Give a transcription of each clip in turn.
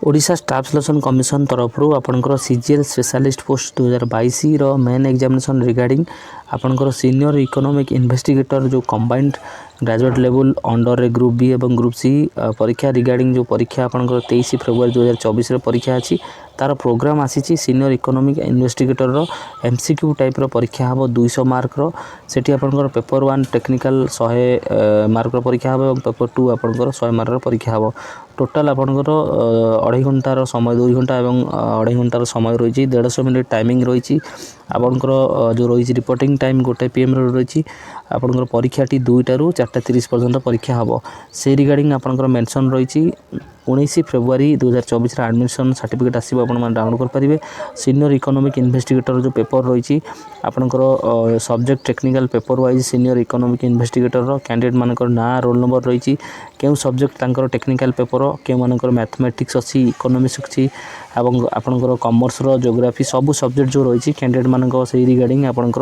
Odisha staff selection commission तरफ आपंकर CGL specialist post 2022 रो main examination regarding आपंकर सीनियर इकोनॉमिक इन्वेस्टिगेटर जो कंबाइंड ग्रेजुएट लेवल अंडर रे group B एवं ग्रुप सी परीक्षा रिगार्डिंग जो परीक्षा आपंकर 23 फेब्रुआरी 2024 रे परीक्षा अच्छी तार प्रोग्राम आसी सीनियर इकोनॉमिक इन्वेस्टिगेटर रो एमसीक्यू टाइप रो परीक्षा हम 200 मार्क रो सेठी आपंकर पेपर 1 टेक्निकल 100 मार्क रो परीक्षा हम और पेपर 2 आपंकर 100 मार्क रो परीक्षा हम टोटाल आपंकर 2.5 घंटार समय 2 घंटा और 2.5 घंटार समय रही 150 मिनिट टाइमिंग रही आपंकर जो रही रिपोर्टिंग टाइम 1 PM रही आपंकर परीक्षाटी 2टा ରୁ 4:30 पर्यंत परीक्षा हम से रिगार्डिंग आपंकर मेंशन रही 19 फेब्रुआरी 2024 एडमिशन सर्टिफिकेट आसो आप डाउनलोड करेंगे सीनियर इकोनॉमिक इन्वेस्टिगेटर जो पेपर रही आपंकर subject technical paper wise senior economic investigator candidate मानकर ना रोल नंबर रही क्यों सब्जेक्ट तांकर टेक्निकल पेपर क्यों मानकर मैथमेटिक्स अच्छी इकोनॉमिक्स अच्छी आपंकर कॉमर्स रो ज्योग्राफी सब सब्जेक्ट जो रही कैंडिडेट मान से रिगार्डिंग आपंकर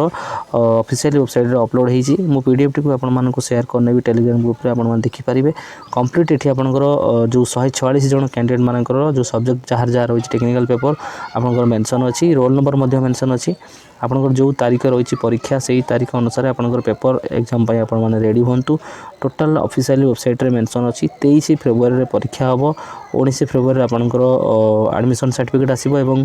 ऑफिशियल वेबसाइट रे अपलोड होईची मो पीडीएफ टी को आपन मान को शेयर करने भी टेलीग्राम ग्रुप रे आपन मान देखि पारिबे कंप्लीट एठी आपनकर जो 144 जन कैंडिडेट मानकर जो सब्जेक्ट जहार जहार रही टेक्निकल पेपर आपनकर मेंशन अछि रोल नंबर मध्य मेंशन अछि आपनकर जो तारीख रही परीक्षा से ही तारीख अनुसार आपनकर पेपर एग्जाम पाई आपन माने रेडी होंतु टोटल ऑफिशियल वेबसाइट रे मेंशन अछि 23 फेब्रुआरी रे परीक्षा हबो 19 फेब्रुआरी रे आपनकर एडमिशन सर्टिफिकेट आसीबो एवं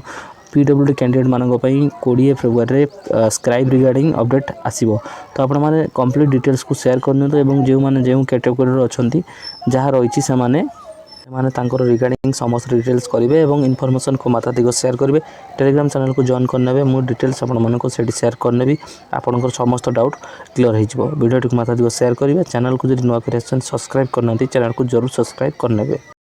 पीडब्ल्यूडी कैंडिडेट मानक 20 फेब्रुआरी रे स्क्राइब रिगार्डिंग अपडेट आसीबो तो आपण माने कंप्लीट डिटेल्स को शेयर करने तो एवं जो माने जो कैटेगरी रो अछंती जहां रही से माने रिगार्डिंग समस्त डिटेल्स करेंगे और इनफॉरमेशन को माताधिक शेयर करेंगे टेलीग्राम चैनल को जॉइन करने मो डिटेल्स आपको शेयर करने भी आपंकर समस्त डाउट क्लियर हो वीडियो को माताधिक शेयर करेंगे चैनल को जब नुआ कर सब्सक्राइब करना चैनल को जरूर सब्सक्राइब करने।